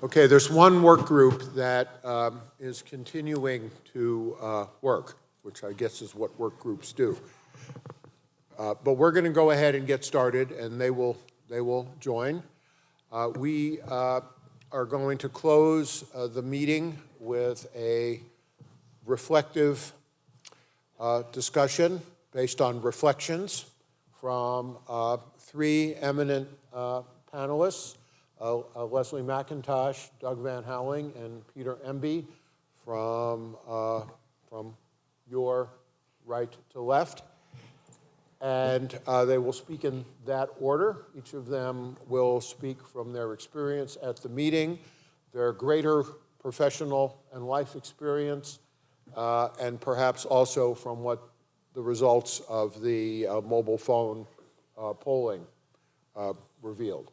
Okay, there's one work group that is continuing to work, which I guess is what work groups do. But we're going to go ahead and get started, and they will join. We are going to close the meeting with a reflective discussion based on reflections from three eminent panelists, Leslie McIntosh, Doug Van Houweling, and Peter Emby from your right to left. And they will speak in that order. Each of them will speak from their experience at the meeting, their greater professional and life experience, and perhaps also from what the results of the mobile phone polling revealed.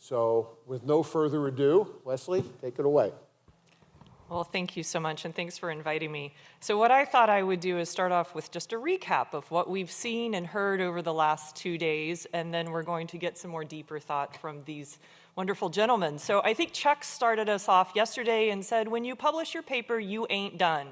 So with no further ado, Leslie, take it away. Well, thank you so much, and thanks for inviting me. So what I thought I would do is start off with just a recap of what we've seen and heard over the last 2 days, and then we're going to get some more deeper thought from these wonderful gentlemen. So I think Chuck started us off yesterday and said, when you publish your paper, you ain't done.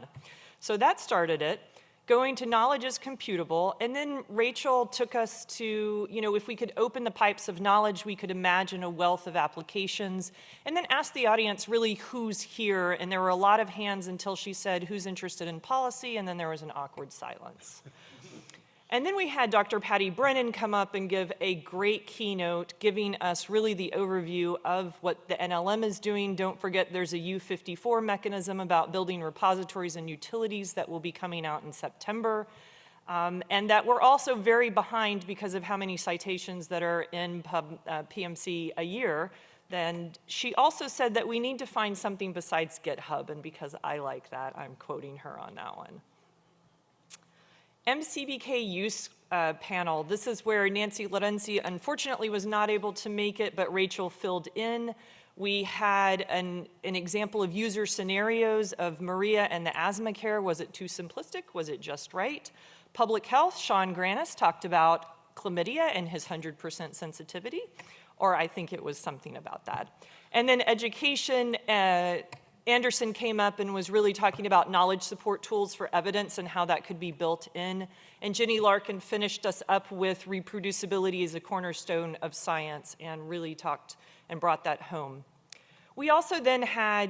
So that started it. Going to knowledge is computable, and then Rachel took us to, if we could open the pipes of knowledge, we could imagine a wealth of applications, and then ask the audience really who's here, and there were a lot of hands until she said who's interested in policy, and then there was an awkward silence. And then we had Dr. Patty Brennan come up and give a great keynote, giving us really the overview of what the NLM is doing. Don't forget there's a U54 mechanism about building repositories and utilities that will be coming out in September. And that we're also very behind because of how many citations that are in PMC a year. Then she also said that we need to find something besides GitHub, and because I like that, I'm quoting her on that one. MCBK use panel. This is where Nancy Lorenzi unfortunately was not able to make it, but Rachel filled in. We had an example of user scenarios of Maria and the asthma care. Was it too simplistic? Was it just right? Public health, Sean Granis talked about chlamydia and his 100% sensitivity, or I think it was something about that. And then education, Anderson came up and was really talking about knowledge support tools for evidence and how that could be built in. And Jenny Larkin finished us up with reproducibility as a cornerstone of science and really talked and brought that home. We also then had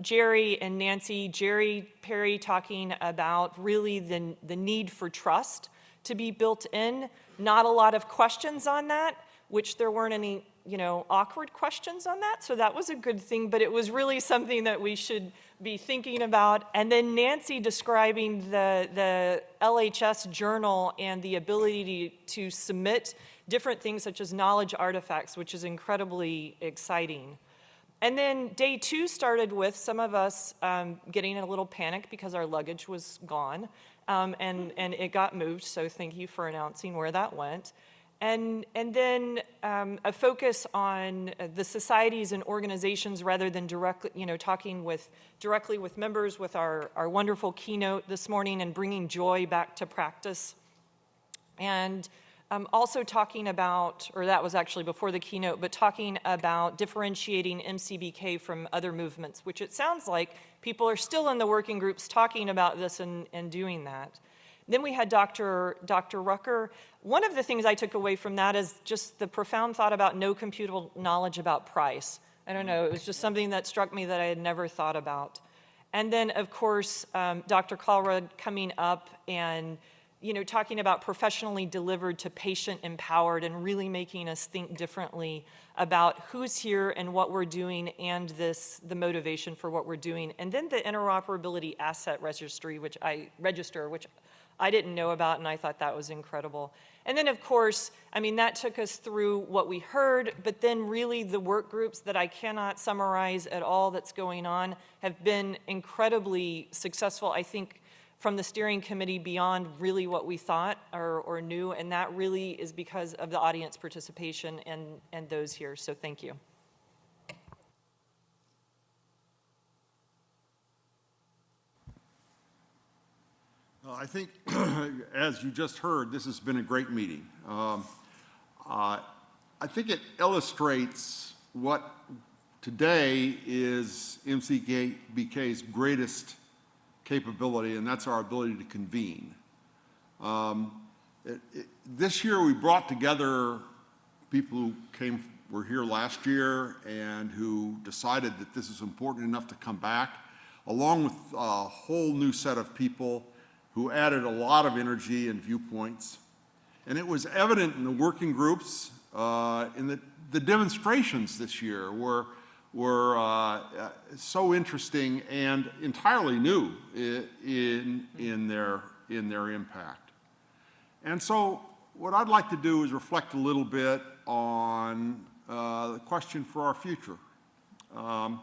Jerry and Nancy, Jerry Perry talking about really the need for trust to be built in. Not a lot of questions on that, which there weren't any awkward questions on that, so that was a good thing, but it was really something that we should be thinking about. And then Nancy describing the LHS journal and the ability to submit different things such as knowledge artifacts, which is incredibly exciting. And then day 2 started with some of us getting a little panicked because our luggage was gone, and it got moved, so thank you for announcing where that went. And then a focus on the societies and organizations rather than directly, talking directly with members with our wonderful keynote this morning and bringing joy back to practice. And also talking about, or that was actually before the keynote, but talking about differentiating MCBK from other movements, which it sounds like people are still in the working groups talking about this and doing that. Then we had Dr. Rucker. One of the things I took away from that is just the profound thought about no computable knowledge about price. I don't know, it was just something that struck me that I had never thought about. And then, of course, Dr. Colruyt coming up and talking about professionally delivered to patient empowered and really making us think differently about who's here and what we're doing and the motivation for what we're doing. And then the interoperability asset registry, which I didn't know about, and I thought that was incredible. And then, of course, that took us through what we heard, but then really the work groups that I cannot summarize at all that's going on have been incredibly successful, I think, from the steering committee beyond really what we thought or knew, and that really is because of the audience participation and those here, so thank you. I think, as you just heard, this has been a great meeting. I think it illustrates what today is MCBK's greatest capability, and that's our ability to convene. This year we brought together people who were here last year and who decided that this is important enough to come back, along with a whole new set of people who added a lot of energy and viewpoints. And it was evident in the working groups, in the demonstrations this year were so interesting and entirely new in their impact. And so what I'd like to do is reflect a little bit on the question for our future. How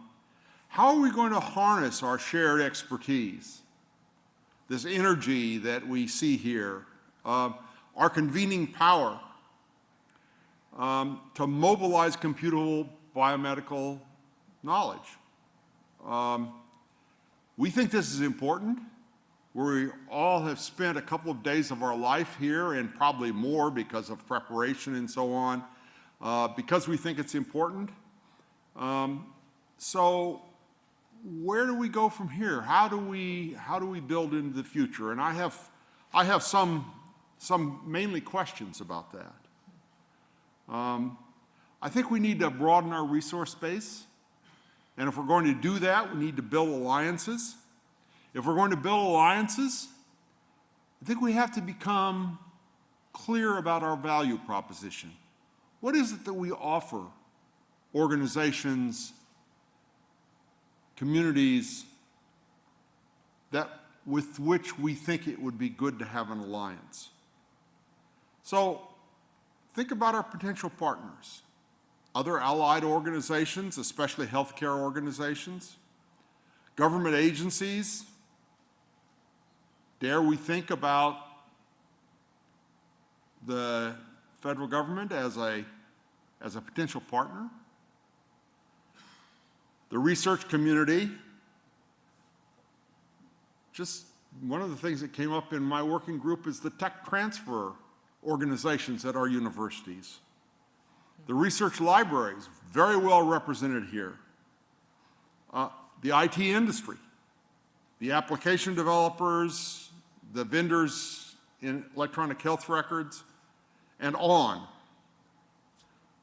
are we going to harness our shared expertise, this energy that we see here, our convening power to mobilize computable biomedical knowledge? We think this is important. We all have spent a couple of days of our life here, and probably more because of preparation and so on, because we think it's important. So where do we go from here? How do we build into the future? And I have some mainly questions about that. I think we need to broaden our resource base. And if we're going to do that, we need to build alliances. If we're going to build alliances, I think we have to become clear about our value proposition. What is it that we offer organizations, communities, with which we think it would be good to have an alliance? So think about our potential partners, other allied organizations, especially healthcare organizations, government agencies. Dare we think about the federal government as a potential partner? The research community. Just one of the things that came up in my working group is the tech transfer organizations at our universities. The research libraries, very well represented here. The IT industry, the application developers, the vendors in electronic health records, and on.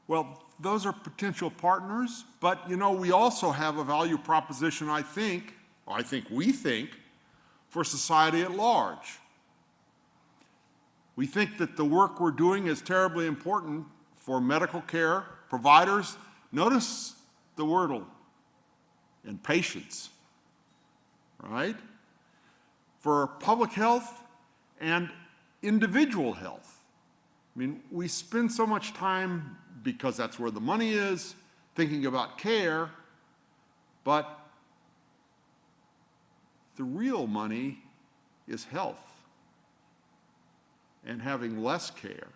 Well, those are potential partners, but we also have a value proposition, we think, for society at large. We think that the work we're doing is terribly important for medical care providers. Notice the wordle, and patients, right? For public health and individual health. I mean, we spend so much time, because that's where the money is, thinking about care, but the real money is health and having less care.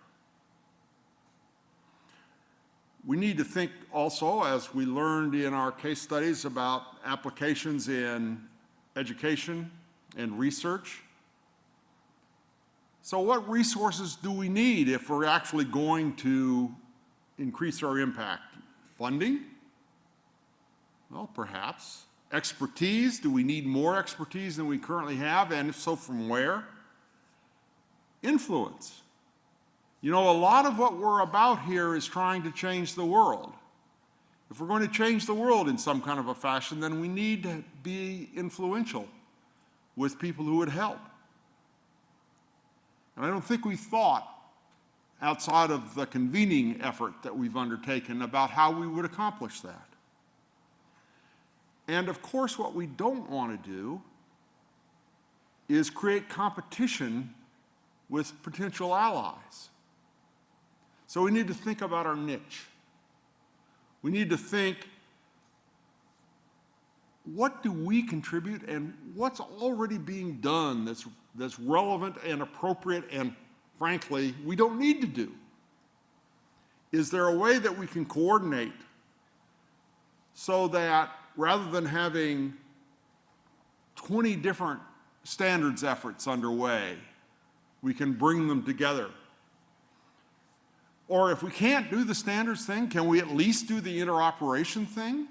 We need to think also, as we learned in our case studies, about applications in education and research. So what resources do we need if we're actually going to increase our impact? Funding? Well, perhaps. Expertise? Do we need more expertise than we currently have? And if so, from where? Influence. A lot of what we're about here is trying to change the world. If we're going to change the world in some kind of a fashion, then we need to be influential with people who would help. And I don't think we thought outside of the convening effort that we've undertaken about how we would accomplish that. And of course, what we don't want to do is create competition with potential allies. So we need to think about our niche. We need to think, what do we contribute and what's already being done that's relevant and appropriate and, frankly, we don't need to do? Is there a way that we can coordinate so that rather than having 20 different standards efforts underway, we can bring them together? Or if we can't do the standards thing, can we at least do the interoperation thing?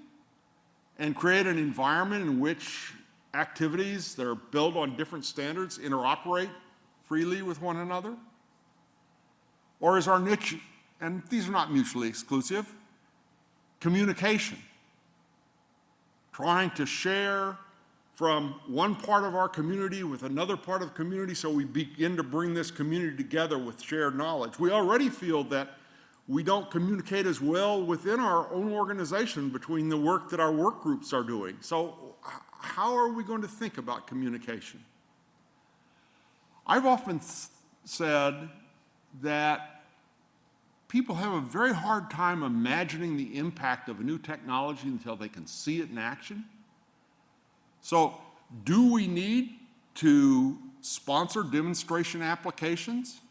and create an environment in which activities that are built on different standards interoperate freely with one another? Or is our niche, and these are not mutually exclusive, communication, trying to share from one part of our community with another part of the community so we begin to bring this community together with shared knowledge. We already feel that we don't communicate as well within our own organization between the work that our work groups are doing. So how are we going to think about communication? I've often said that people have a very hard time imagining the impact of a new technology until they can see it in action. So, do we need to sponsor demonstration applications?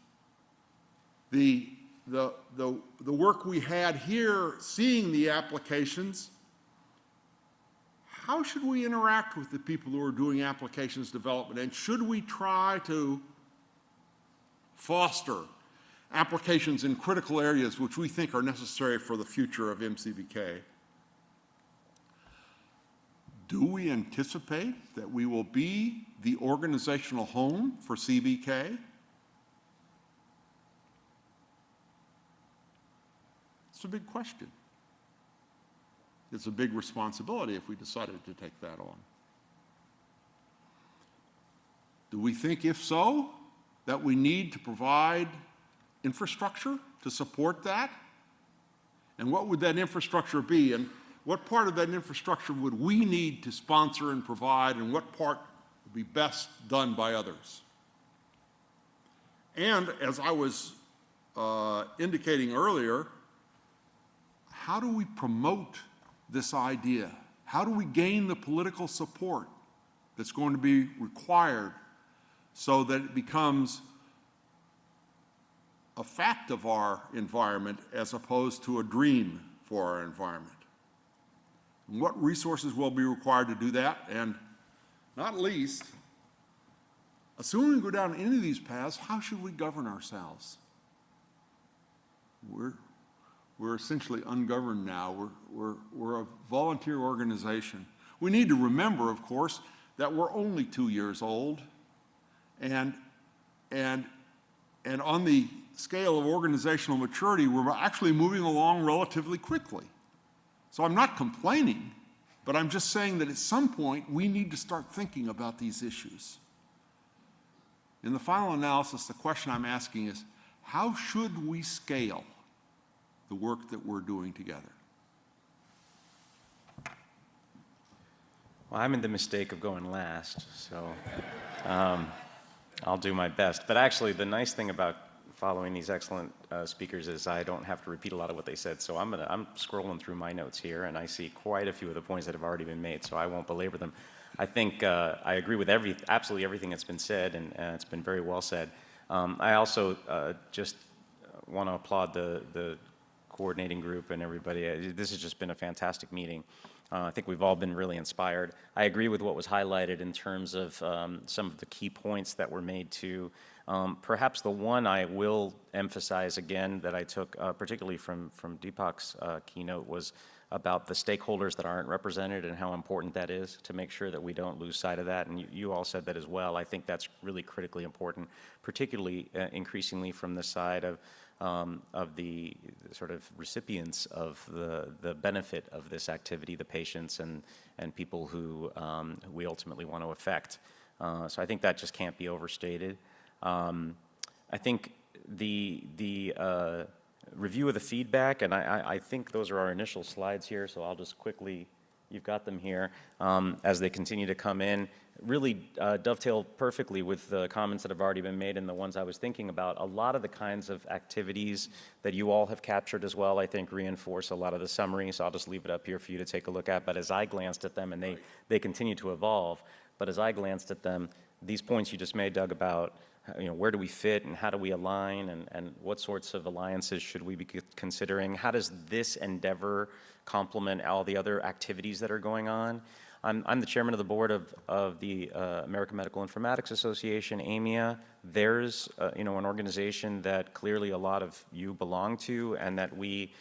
The work we had here, seeing the applications, how should we interact with the people who are doing applications development? And should we try to foster applications in critical areas which we think are necessary for the future of MCBK? Do we anticipate that we will be the organizational home for CBK? It's a big question. It's a big responsibility if we decided to take that on. Do we think, if so, that we need to provide infrastructure to support that? And what would that infrastructure be? And what part of that infrastructure would we need to sponsor and provide, and what part would be best done by others? And as I was indicating earlier, how do we promote this idea? How do we gain the political support that's going to be required so that it becomes a fact of our environment as opposed to a dream for our environment? And what resources will be required to do that? And not least, assuming we go down any of these paths, how should we govern ourselves? We're essentially ungoverned now. We're a volunteer organization. We need to remember, of course, that we're only 2 years old, and on the scale of organizational maturity, we're actually moving along relatively quickly. So I'm not complaining, but I'm just saying that at some point we need to start thinking about these issues. In the final analysis, the question I'm asking is, how should we scale the work that we're doing together? Well, I made the mistake of going last, so I'll do my best. But actually, the nice thing about following these excellent speakers is I don't have to repeat a lot of what they said. So I'm scrolling through my notes here, and I see quite a few of the points that have already been made, so I won't belabor them. I think I agree with absolutely everything that's been said, and it's been very well said. I also just want to applaud the coordinating group and everybody. This has just been a fantastic meeting. I think we've all been really inspired. I agree with what was highlighted in terms of some of the key points that were made too. Perhaps the one I will emphasize again that I took particularly from Deepak's keynote was about the stakeholders that aren't represented and how important that is to make sure that we don't lose sight of that. And you all said that as well. I think that's really critically important, particularly increasingly from the side of the sort of recipients of the benefit of this activity, the patients and people who we ultimately want to affect. So I think that just can't be overstated. I think the review of the feedback, and I think those are our initial slides here, so I'll just quickly, you've got them here, as they continue to come in, really dovetail perfectly with the comments that have already been made and the ones I was thinking about. A lot of the kinds of activities that you all have captured as well, I think, reinforce a lot of the summary, so I'll just leave it up here for you to take a look at. But as I glanced at them, and they continue to evolve, but as I glanced at them, these points you just made, Doug, about where do we fit and how do we align and what sorts of alliances should we be considering? How does this endeavor complement all the other activities that are going on? I'm the chairman of the board of the American Medical Informatics Association, AMIA. There's an organization that clearly a lot of you belong to, and that we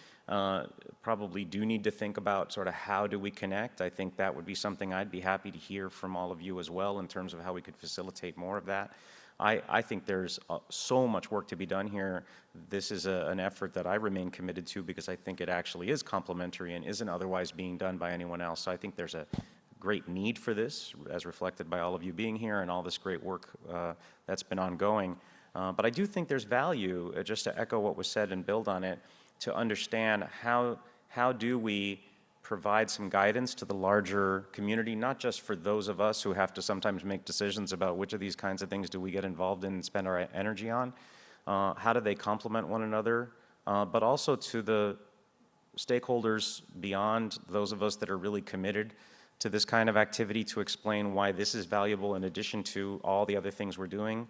probably do need to think about sort of how do we connect. I think that would be something I'd be happy to hear from all of you as well in terms of how we could facilitate more of that. I think there's so much work to be done here. This is an effort that I remain committed to because I think it actually is complementary and isn't otherwise being done by anyone else. So I think there's a great need for this, as reflected by all of you being here and all this great work that's been ongoing. But I do think there's value, just to echo what was said and build on it, to understand how do we provide some guidance to the larger community, not just for those of us who have to sometimes make decisions about which of these kinds of things do we get involved in and spend our energy on. How do they complement one another, but also to the stakeholders beyond those of us that are really committed to this kind of activity, to explain why this is valuable in addition to all the other things we're doing.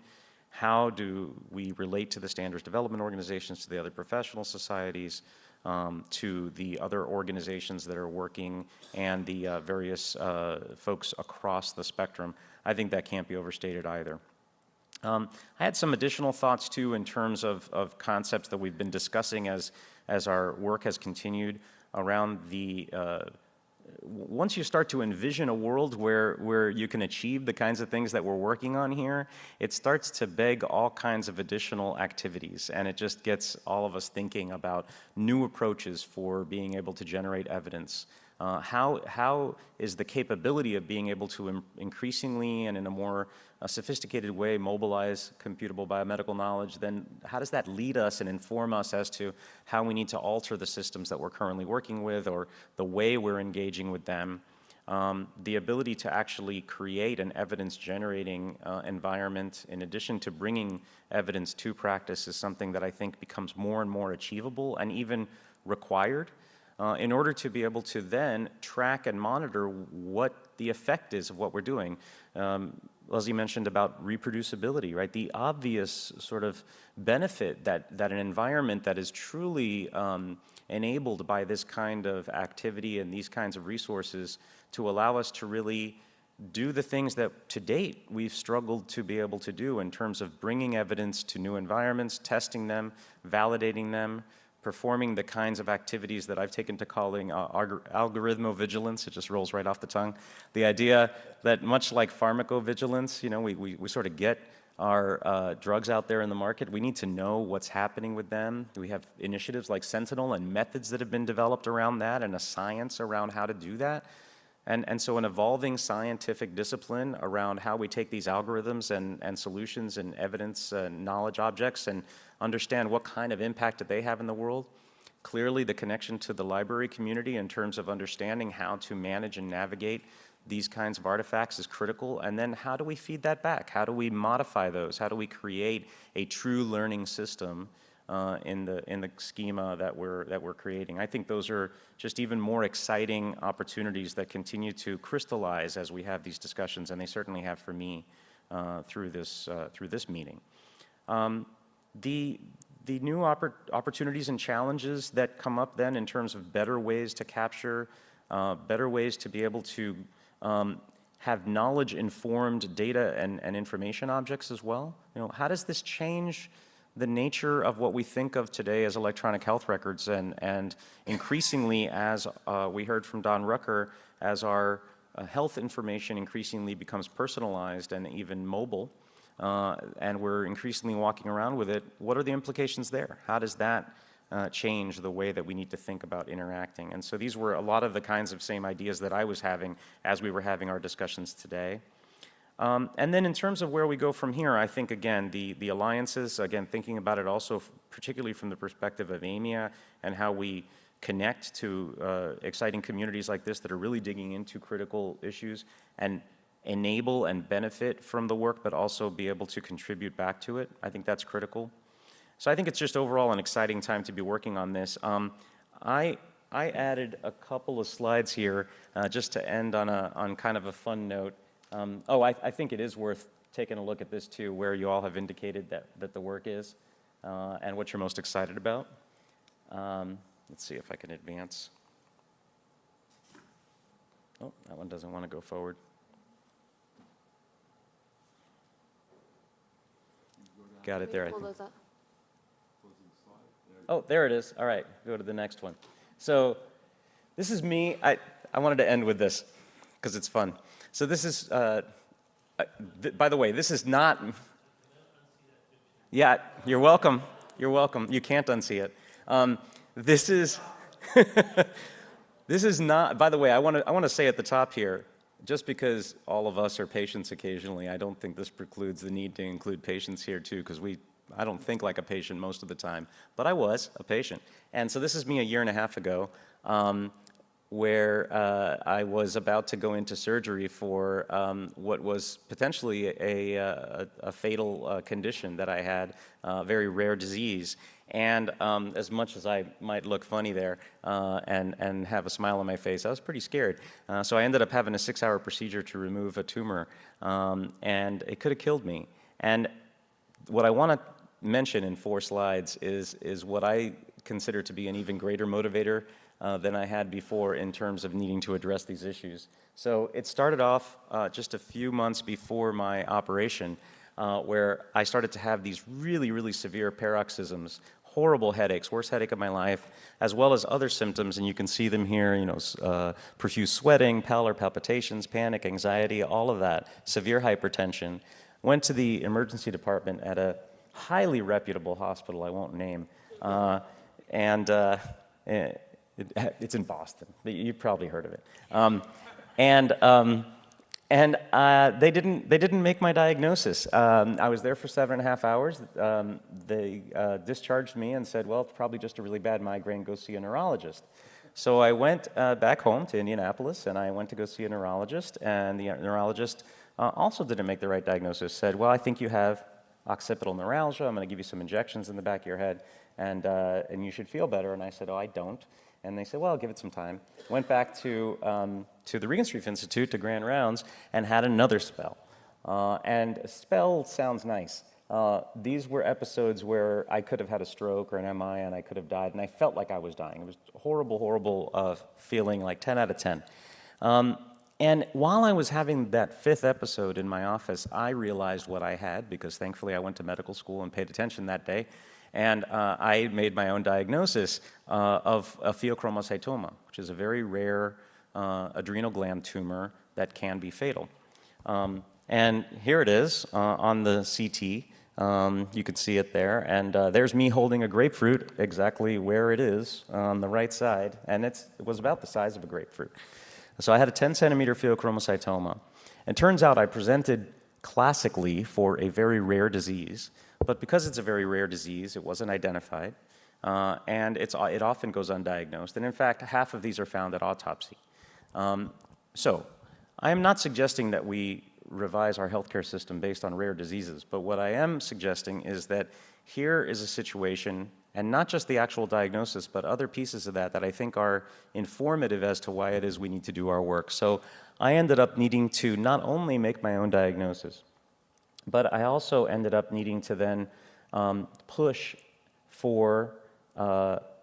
How do we relate to the standards development organizations, to the other professional societies, to the other organizations that are working, and the various folks across the spectrum? I think that can't be overstated either. I had some additional thoughts too in terms of concepts that we've been discussing as our work has continued around the once you start to envision a world where you can achieve the kinds of things that we're working on here, it starts to beg all kinds of additional activities, and it just gets all of us thinking about new approaches for being able to generate evidence. How is the capability of being able to increasingly and in a more sophisticated way mobilize computable biomedical knowledge, then how does that lead us and inform us as to how we need to alter the systems that we're currently working with or the way we're engaging with them? The ability to actually create an evidence-generating environment in addition to bringing evidence to practice is something that I think becomes more and more achievable and even required in order to be able to then track and monitor what the effect is of what we're doing. Leslie mentioned about reproducibility, right? The obvious sort of benefit that an environment that is truly enabled by this kind of activity and these kinds of resources to allow us to really do the things that to date we've struggled to be able to do in terms of bringing evidence to new environments, testing them, validating them, performing the kinds of activities that I've taken to calling algorithmovigilance. It just rolls right off the tongue. The idea that much like pharmacovigilance, we sort of get our drugs out there in the market. We need to know what's happening with them. We have initiatives like Sentinel and methods that have been developed around that and a science around how to do that. And so an evolving scientific discipline around how we take these algorithms and solutions and evidence and knowledge objects and understand what kind of impact that they have in the world. Clearly, the connection to the library community in terms of understanding how to manage and navigate these kinds of artifacts is critical. And then how do we feed that back? How do we modify those? How do we create a true learning system in the schema that we're creating? I think those are just even more exciting opportunities that continue to crystallize as we have these discussions, and they certainly have for me through this meeting. The new opportunities and challenges that come up then in terms of better ways to capture, better ways to be able to have knowledge-informed data and information objects as well. How does this change the nature of what we think of today as electronic health records, and increasingly, as we heard from Don Rucker, as our health information increasingly becomes personalized and even mobile, and we're increasingly walking around with it, what are the implications there? How does that change the way that we need to think about interacting? And so these were a lot of the kinds of same ideas that I was having as we were having our discussions today. And then in terms of where we go from here, I think, again, the alliances, again, thinking about it also particularly from the perspective of AMIA and how we connect to exciting communities like this that are really digging into critical issues and enable and benefit from the work, but also be able to contribute back to it. I think that's critical. So I think it's just overall an exciting time to be working on this. I added a couple of slides here just to end on kind of a fun note. I think it is worth taking a look at this too, where you all have indicated that the work is and what you're most excited about. Let's see if I can advance. Oh, that one doesn't want to go forward. Got it there, I Pull think. those up. Oh, there it is. All right, go to the next one. So this is me. I wanted to end with this because it's fun. So this is, by the way, this is not, yeah, you're welcome. You're welcome. You can't unsee it. This is, this is not, by the way, I want to say at the top here, just because all of us are patients occasionally, I don't think this precludes the need to include patients here too, because I don't think like a patient most of the time, but I was a patient. And so this is me a year and a half ago, where I was about to go into surgery for what was potentially a fatal condition that I had, a very rare disease. And as much as I might look funny there and have a smile on my face, I was pretty scared. So I ended up having a 6-hour procedure to remove a tumor, and it could have killed me. And what I want to mention in 4 slides is what I consider to be an even greater motivator than I had before in terms of needing to address these issues. So it started off just a few months before my operation, where I started to have these really, really severe paroxysms, horrible headaches, worst headache of my life, as well as other symptoms, and you can see them here, profuse sweating, pallor, palpitations, panic, anxiety, all of that, severe hypertension. Went to the emergency department at a highly reputable hospital I won't name, it's in Boston. You've probably heard of it. They didn't make my diagnosis. I was there for 7.5 hours. They discharged me and said, well, it's probably just a really bad migraine, go see a neurologist. So I went back home to Indianapolis, and I went to go see a neurologist, and the neurologist also didn't make the right diagnosis, said, well, I think you have occipital neuralgia. I'm going to give you some injections in the back of your head, and you should feel better. And I said, oh, I don't. And they said, well, give it some time. Went back to the Regenstrief Institute, to Grand Rounds, and had another spell. And spell sounds nice. These were episodes where I could have had a stroke or an MI, and I could have died, and I felt like I was dying. It was horrible, horrible feeling, like 10 out of 10. And while I was having that 5th episode in my office, I realized what I had, because thankfully I went to medical school and paid attention that day. And I made my own diagnosis of a pheochromocytoma, which is a very rare adrenal gland tumor that can be fatal. And here it is on the CT. You could see it there. And there's me holding a grapefruit exactly where it is on the right side. And it was about the size of a grapefruit. So I had a 10-centimeter pheochromocytoma. And turns out I presented classically for a very rare disease. But because it's a very rare disease, it wasn't identified, and it often goes undiagnosed. And in fact, half of these are found at autopsy. So I am not suggesting that we revise our healthcare system based on rare diseases, but what I am suggesting is that here is a situation, and not just the actual diagnosis, but other pieces of that I think are informative as to why it is we need to do our work. So I ended up needing to not only make my own diagnosis, but I also ended up needing to then push for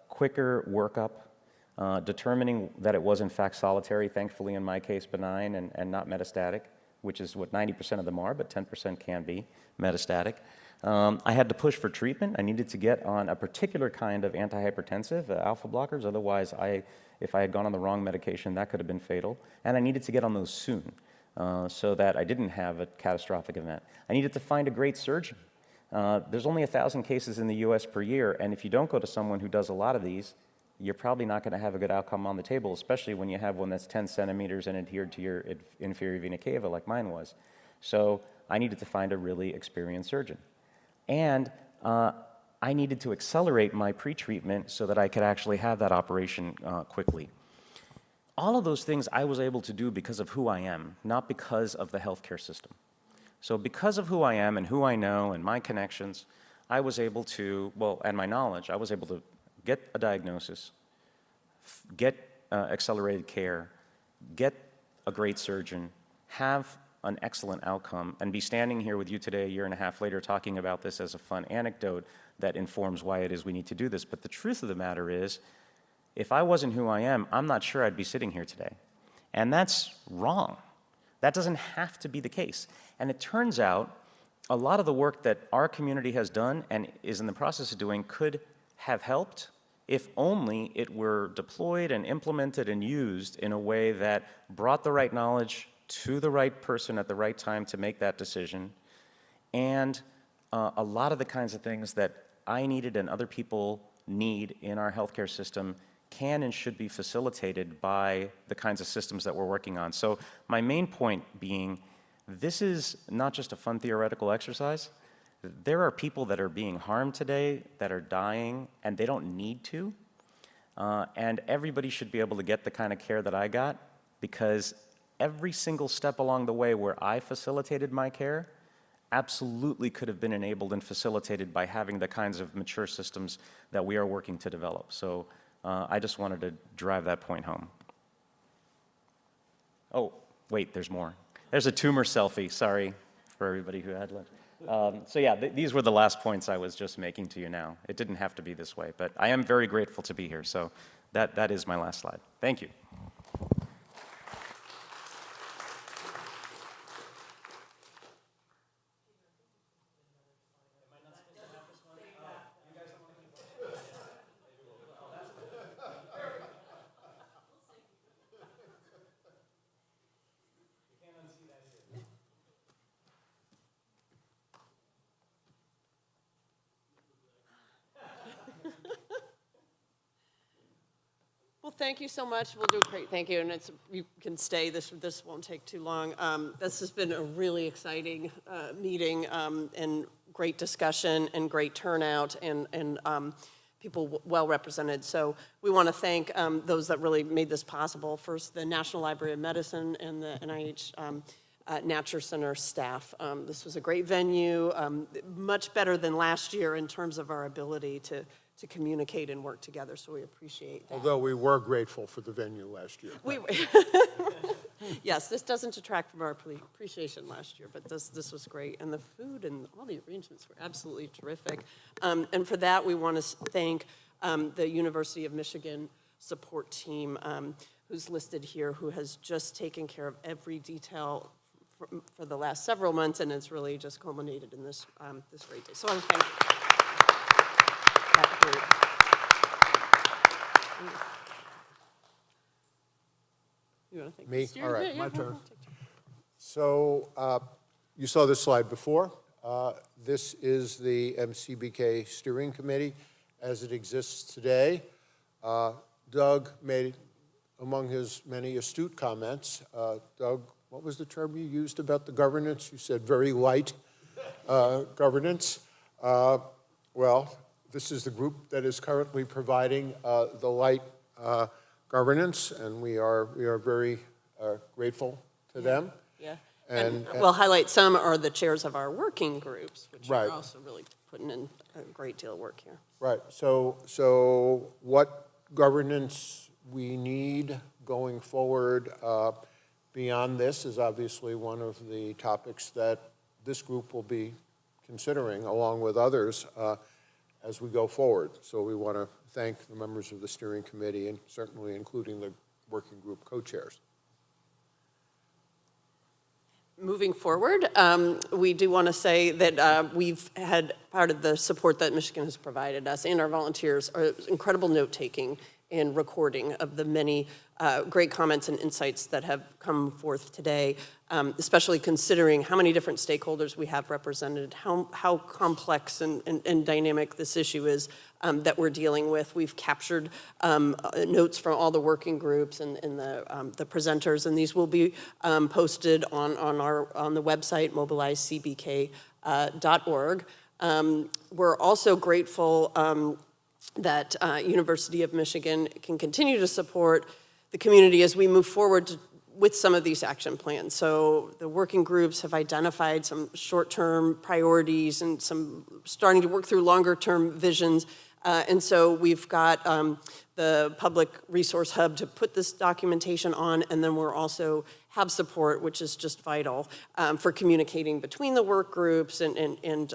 quicker workup, determining that it was in fact solitary, thankfully in my case benign and not metastatic, which is what 90% of them are, but 10% can be metastatic. I had to push for treatment. I needed to get on a particular kind of antihypertensive, alpha blockers, otherwise if I had gone on the wrong medication, that could have been fatal. And I needed to get on those soon. So that I didn't have a catastrophic event. I needed to find a great surgeon. There's only 1,000 cases in the US per year, and if you don't go to someone who does a lot of these, you're probably not going to have a good outcome on the table, especially when you have one that's 10 centimeters and adhered to your inferior vena cava like mine was. So I needed to find a really experienced surgeon. And I needed to accelerate my pre-treatment so that I could actually have that operation quickly. All of those things I was able to do because of who I am, not because of the healthcare system. So because of who I am and who I know and my connections, I was able to, and my knowledge, I was able to get a diagnosis, get accelerated care, get a great surgeon, have an excellent outcome, and be standing here with you today a year and a half later talking about this as a fun anecdote that informs why it is we need to do this. But the truth of the matter is, if I wasn't who I am, I'm not sure I'd be sitting here today. And that's wrong. That doesn't have to be the case. And it turns out a lot of the work that our community has done and is in the process of doing could have helped if only it were deployed and implemented and used in a way that brought the right knowledge to the right person at the right time to make that decision. And a lot of the kinds of things that I needed and other people need in our healthcare system can and should be facilitated by the kinds of systems that we're working on. So my main point being, this is not just a fun theoretical exercise. There are people that are being harmed today, that are dying, and they don't need to. And everybody should be able to get the kind of care that I got, because every single step along the way where I facilitated my care absolutely could have been enabled and facilitated by having the kinds of mature systems that we are working to develop. So I just wanted to drive that point home. Oh, wait, there's more. There's a tumor selfie, sorry for everybody who had lunch. So yeah, these were the last points I was just making to you now. It didn't have to be this way, but I am very grateful to be here. So that is my last slide. Thank you. Well, thank you so much. We'll do great. Thank you. And you can stay. This won't take too long. This has been a really exciting meeting and great discussion and great turnout and people well represented. So we want to thank those that really made this possible. First, the National Library of Medicine and the NIH Nature Center staff. This was a great venue, much better than last year in terms of our ability to communicate and work together, so we appreciate that. Although we were grateful for the venue last year. Yes, this doesn't detract from our appreciation last year, but this was great. And the food and all the arrangements were absolutely terrific. And for that, we want to thank the University of Michigan support team, who's listed here, who has just taken care of every detail for the last several months, and it's really just culminated in this great day. So I want to thank that group. You want to thank Me? the All right, yeah, my yeah, turn. I'll take it. So you saw this slide before. This is the MCBK Steering Committee as it exists today. Doug made, among his many astute comments, Doug, what was the term you used about the governance? You said very light governance. Well, this is the group that is currently providing the light governance, and we are very grateful to them. Yeah, and we'll highlight some are the chairs of our working groups, which Right. are also really putting in a great deal of work here. Right. So what governance we need going forward beyond this is obviously one of the topics that this group will be considering, along with others, as we go forward. So we want to thank the members of the steering committee, and certainly including the working group co-chairs. Moving forward, we do want to say that we've had part of the support that Michigan has provided us and our volunteers are incredible note-taking and recording of the many great comments and insights that have come forth today, especially considering how many different stakeholders we have represented, how complex and dynamic this issue is that we're dealing with. We've captured notes from all the working groups and the presenters, and these will be posted on the website, mobilizecbk.org. We're also grateful that University of Michigan can continue to support the community as we move forward with some of these action plans. So the working groups have identified some short-term priorities and some starting to work through longer-term visions. And so we've got the Public Resource Hub to put this documentation on, and then we're also have support, which is just vital for communicating between the work groups and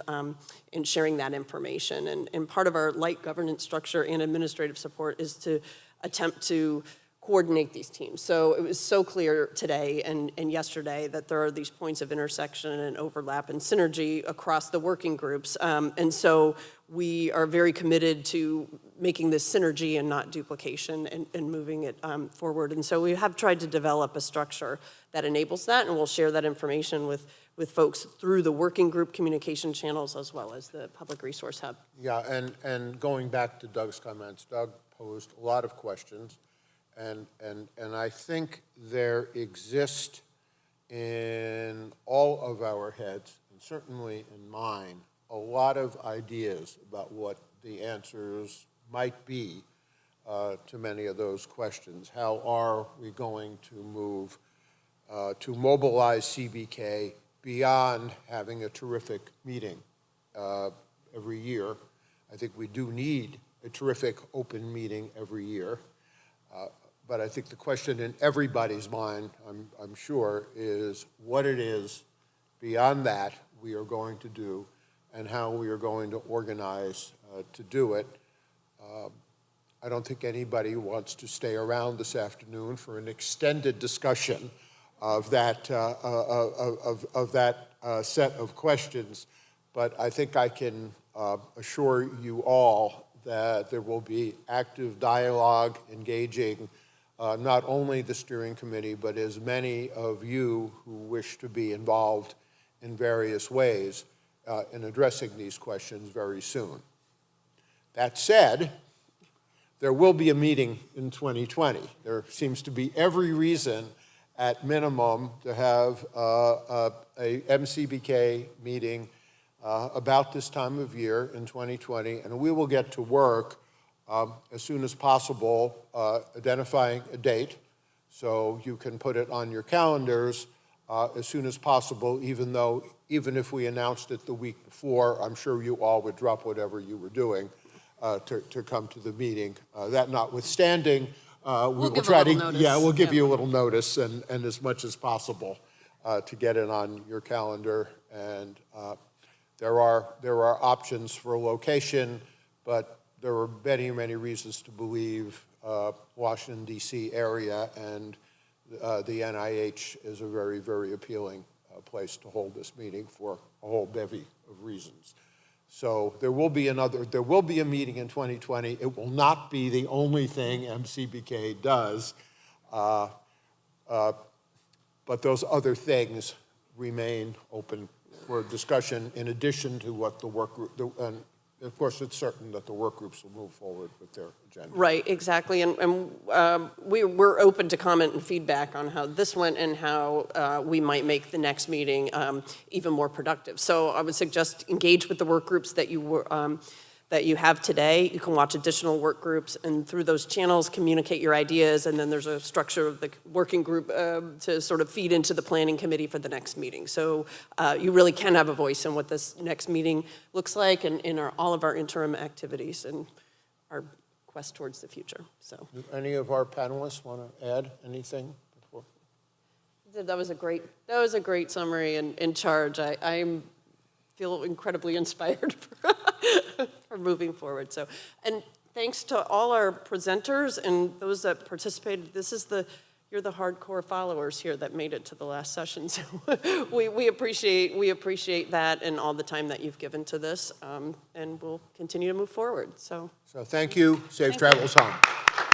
sharing that information. And part of our light governance structure and administrative support is to attempt to coordinate these teams. So it was so clear today and yesterday that there are these points of intersection and overlap and synergy across the working groups. And so we are very committed to making this synergy and not duplication and moving it forward. And so we have tried to develop a structure that enables that, and we'll share that information with folks through the working group communication channels as well as the Public Resource Hub. Yeah, and going back to Doug's comments, Doug posed a lot of questions, and I think there exist in all of our heads, and certainly in mine, a lot of ideas about what the answers might be to many of those questions. How are we going to move to mobilize CBK beyond having a terrific meeting every year? I think we do need a terrific open meeting every year. But I think the question in everybody's mind, I'm sure, is what it is beyond that we are going to do and how we are going to organize to do it. I don't think anybody wants to stay around this afternoon for an extended discussion of that, set of questions, but I think I can assure you all that there will be active dialogue engaging not only the steering committee, but as many of you who wish to be involved in various ways in addressing these questions very soon. That said, there will be a meeting in 2020. There seems to be every reason, at minimum, to have a MCBK meeting about this time of year in 2020, and we will get to work as soon as possible identifying a date so you can put it on your calendars as soon as possible, even if we announced it the week before, I'm sure you all would drop whatever you were doing to come to the meeting. That notwithstanding, we'll try to, yeah, we'll give you a little notice and as much as possible to get it on your calendar. And there are options for location, but there are many, many reasons to believe Washington, D.C. area and the NIH is a very, very appealing place to hold this meeting for a whole bevy of reasons. So there will be a meeting in 2020. It will not be the only thing MCBK does, but those other things remain open for discussion in addition to what the work group, and of course it's certain that the work groups will move forward with their agenda. Right, exactly, and we're open to comment and feedback on how this went and how we might make the next meeting even more productive. So I would suggest engage with the work groups that you have today. You can watch additional work groups, and through those channels, communicate your ideas, and then there's a structure of the working group to sort of feed into the planning committee for the next meeting. So you really can have a voice in what this next meeting looks like and in all of our interim activities and our quest towards the future. So, do any of our panelists want to add anything before? That was a great summary and charge. I feel incredibly inspired for moving forward. So, and thanks to all our presenters and those that participated. You're the hardcore followers here that made it to the last session. So we appreciate that and all the time that you've given to this, and we'll continue to move forward. So So thank you. Safe travels home.